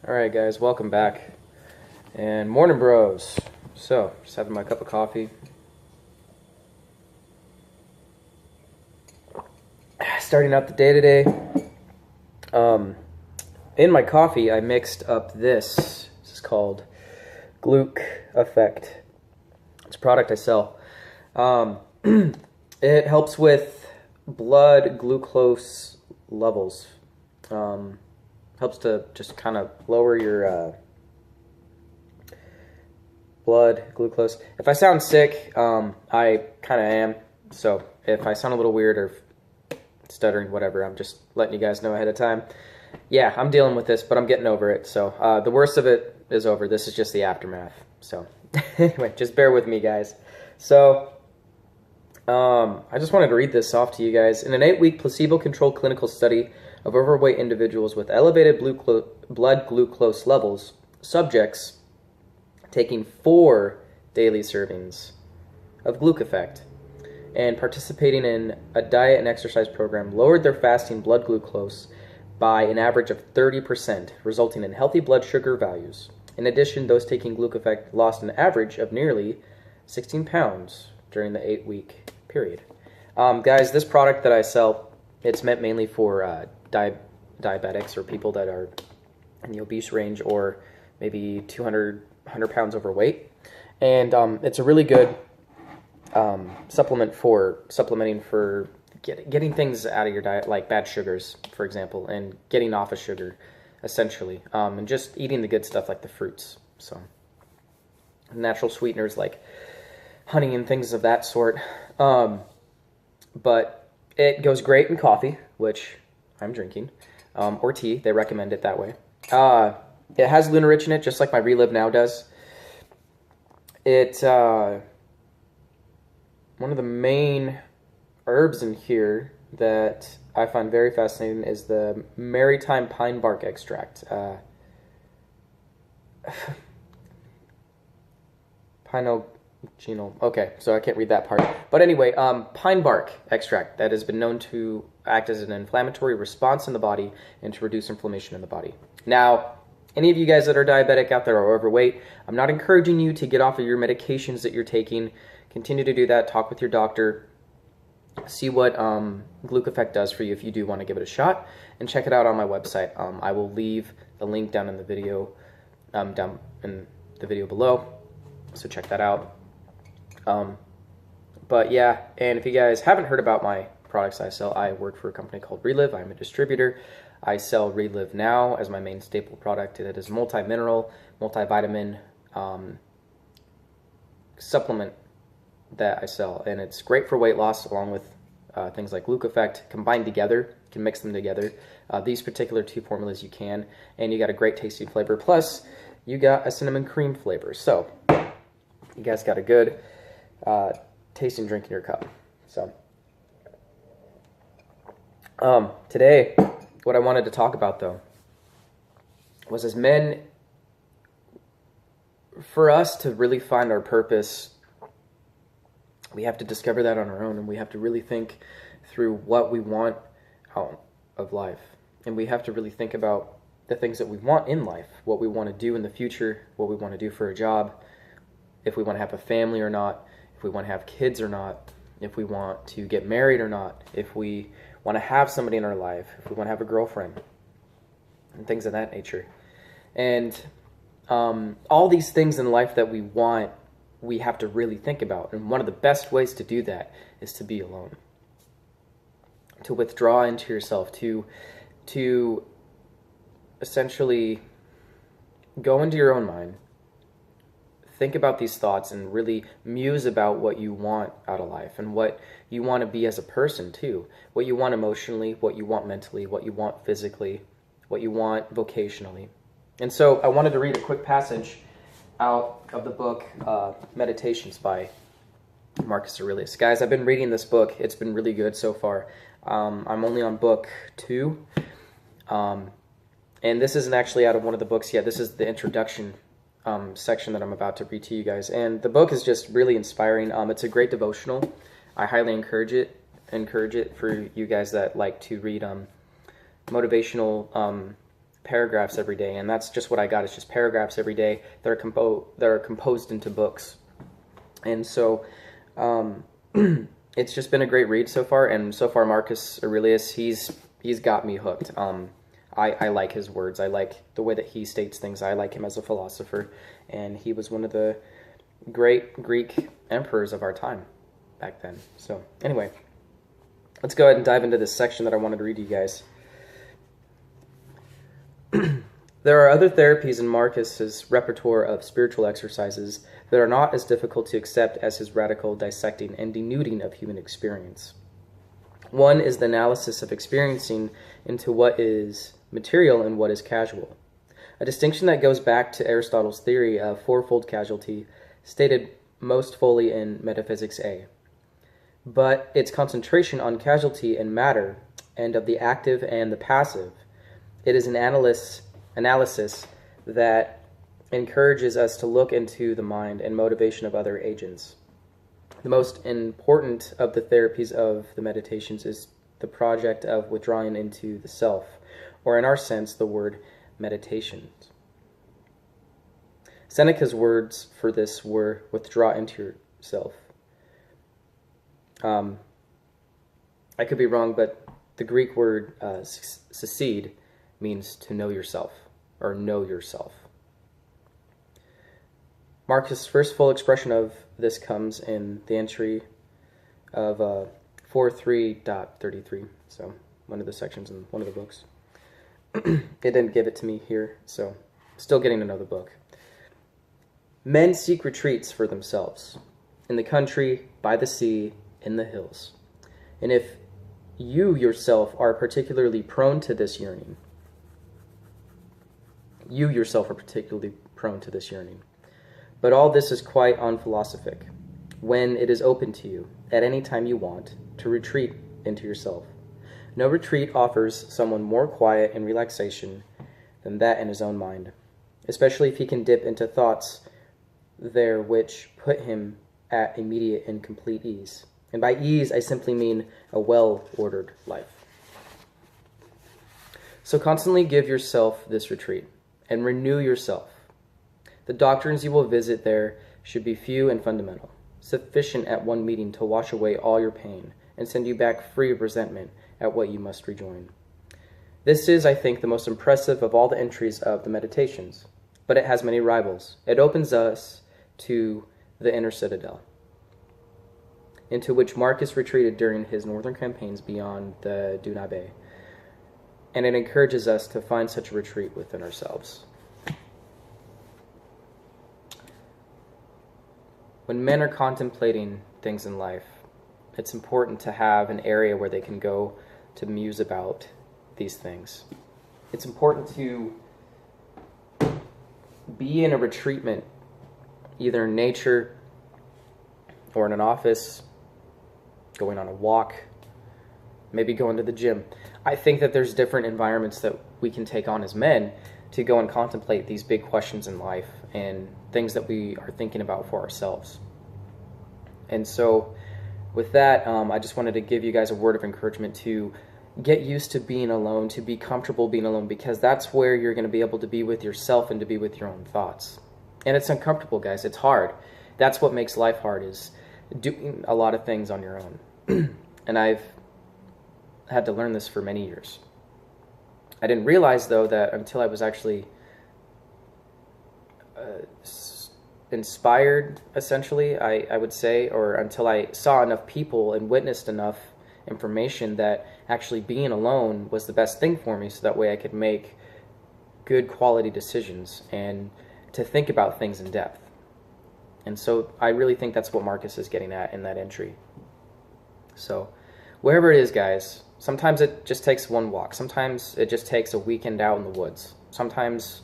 Alright guys, welcome back. And morning bros. So, just having my cup of coffee. Starting out the day today. In my coffee I mixed up this. This is called Gluc Effect. It's a product I sell. It helps with blood glucose levels. Helps to just kind of lower your blood glucose. If I sound sick, I kind of am. So if I sound a little weird or stuttering, whatever, I'm just letting you guys know ahead of time. Yeah, I'm dealing with this, but I'm getting over it. So the worst of it is over. This is just the aftermath. So anyway, just bear with me, guys. So I just wanted to read this off to you guys. In an 8-week placebo-controlled clinical study of overweight individuals with elevated blood glucose levels, subjects taking 4 daily servings of Gluc Effect and participating in a diet and exercise program lowered their fasting blood glucose by an average of 30%, resulting in healthy blood sugar values. In addition, those taking Gluc Effect lost an average of nearly 16 pounds during the 8-week period. Guys, this product that I sell, it's meant mainly for diabetics or people that are in the obese range or maybe 100 pounds overweight. And it's a really good supplement for supplementing for getting things out of your diet, like bad sugars, for example, and getting off of sugar, essentially, and just eating the good stuff like the fruits. So natural sweeteners like honey and things of that sort. But it goes great in coffee, which I'm drinking, or tea. They recommend it that way. It has Lunarich in it, just like my Relive Now does. It's one of the main herbs in here that I find very fascinating is the maritime pine bark extract. Pinogenol. Okay, so I can't read that part. But anyway, pine bark extract that has been known to act as an inflammatory response in the body and to reduce inflammation in the body. Now, any of you guys that are diabetic out there or overweight, I'm not encouraging you to get off of your medications that you're taking. Continue to do that. Talk with your doctor. See what Gluc Effect does for you if you do want to give it a shot. And check it out on my website. I will leave the link down in the video, below. So check that out. But yeah, and if you guys haven't heard about my products I sell, I work for a company called Relive. I'm a distributor. I sell Relive Now as my main staple product. It is a multi-mineral, multivitamin supplement that I sell, and it's great for weight loss along with things like Gluc Effect combined together. You can mix them together. These particular 2 formulas you can, and you got a great tasting flavor. Plus, you got a cinnamon cream flavor. So you guys got a good tasting drink in your cup. So today, what I wanted to talk about though was, as men, for us to really find our purpose, we have to discover that on our own, and we have to really think through what we want out of life. And we have to really think about the things that we want in life, what we want to do in the future, what we want to do for a job, if we want to have a family or not, if we want to have kids or not, if we want to get married or not, if we want to have somebody in our life, if we want to have a girlfriend, and things of that nature. And all these things in life that we want, we have to really think about. And one of the best ways to do that is to be alone, to withdraw into yourself, to essentially go into your own mind, think about these thoughts, and really muse about what you want out of life and what you want to be as a person too, what you want emotionally, what you want mentally, what you want physically, what you want vocationally. And so I wanted to read a quick passage out of the book Meditations by Marcus Aurelius. Guys, I've been reading this book. It's been really good so far. I'm only on book 2. And this isn't actually out of one of the books yet. This is the introduction section that I'm about to read to you guys. And the book is just really inspiring. It's a great devotional. I highly encourage it for you guys that like to read motivational paragraphs every day, and that's just what I got. It's just paragraphs every day that are composed into books. And so it's just been a great read so far, and so far Marcus Aurelius, he's got me hooked. I like his words. I like the way that he states things. I like him as a philosopher, and he was one of the great Greek emperors of our time back then. So anyway, let's go ahead and dive into this section that I wanted to read to you guys. There are other therapies in Marcus's repertoire of spiritual exercises that are not as difficult to accept as his radical dissecting and denuding of human experience. One is the analysis of experiencing into what is material and what is casual, a distinction that goes back to Aristotle's theory of fourfold causality, stated most fully in Metaphysics A. But its concentration on causality and matter, and of the active and the passive, it is an analysis that encourages us to look into the mind and motivation of other agents. The most important of the therapies of the meditations is the project of withdrawing into the self, or in our sense, the word meditations. Seneca's words for this were withdraw into yourself. I could be wrong, but the Greek word secede means to know yourself, or know yourself. Marcus' first full expression of this comes in the entry of 4.3.33, so one of the sections in one of the books. It didn't give it to me here, so still getting to know the book. Men seek retreats for themselves, in the country, by the sea, in the hills. And if you yourself are particularly prone to this yearning, but all this is quite unphilosophic, when it is open to you, at any time you want, to retreat into yourself. No retreat offers someone more quiet and relaxation than that in his own mind, especially if he can dip into thoughts there which put him at immediate and complete ease. And by ease, I simply mean a well-ordered life. So constantly give yourself this retreat, and renew yourself. The doctrines you will visit there should be few and fundamental, sufficient at one meeting to wash away all your pain, and send you back free of resentment at what you must rejoin. This is, I think, the most impressive of all the entries of the Meditations, but it has many rivals. It opens us to the inner citadel, into which Marcus retreated during his northern campaigns beyond the Danube, and it encourages us to find such a retreat within ourselves. When men are contemplating things in life, it's important to have an area where they can go to muse about these things. It's important to be in a retreatment, either in nature or in an office, going on a walk, maybe going to the gym. I think that there's different environments that we can take on as men to go and contemplate these big questions in life and things that we are thinking about for ourselves. And so with that, I just wanted to give you guys a word of encouragement to get used to being alone, to be comfortable being alone, because that's where you're going to be able to be with yourself and to be with your own thoughts. And it's uncomfortable, guys. It's hard. That's what makes life hard, is doing a lot of things on your own. And I've had to learn this for many years. I didn't realize, though, that until I was actually inspired, essentially, I would say, or until I saw enough people and witnessed enough information that actually being alone was the best thing for me, so that way I could make good quality decisions and to think about things in depth. And so I really think that's what Marcus is getting at in that entry. So wherever it is, guys, sometimes it just takes one walk. Sometimes it just takes a weekend out in the woods. Sometimes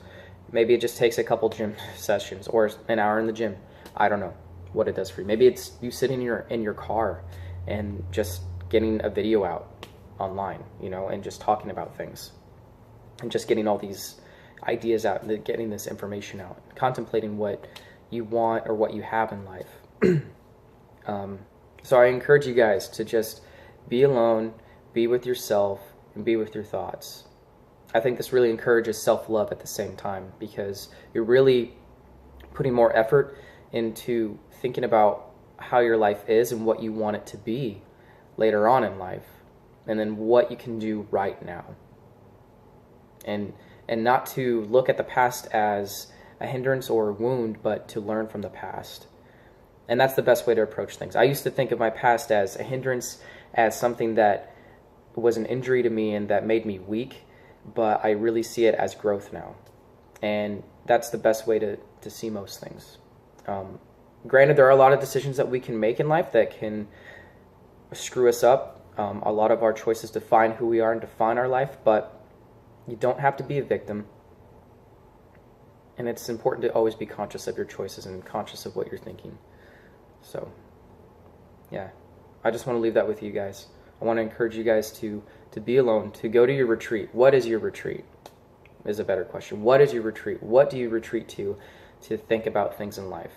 maybe it just takes a couple gym sessions or an hour in the gym. I don't know what it does for you. Maybe it's you sitting in your car and just getting a video out online, and just talking about things and just getting all these ideas out and getting this information out, contemplating what you want or what you have in life. So I encourage you guys to just be alone, be with yourself, and be with your thoughts. I think this really encourages self-love at the same time, because you're really putting more effort into thinking about how your life is and what you want it to be later on in life, and then what you can do right now. And not to look at the past as a hindrance or a wound, but to learn from the past. And that's the best way to approach things. I used to think of my past as a hindrance, as something that was an injury to me and that made me weak, but I really see it as growth now. And that's the best way to see most things. Granted, there are a lot of decisions that we can make in life that can screw us up. A lot of our choices define who we are and define our life, but you don't have to be a victim. And it's important to always be conscious of your choices and conscious of what you're thinking. So, yeah, I just want to leave that with you guys. I want to encourage you guys to be alone, to go to your retreat. What is your retreat? Is a better question. What is your retreat? What do you retreat to think about things in life?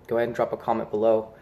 Go ahead and drop a comment below.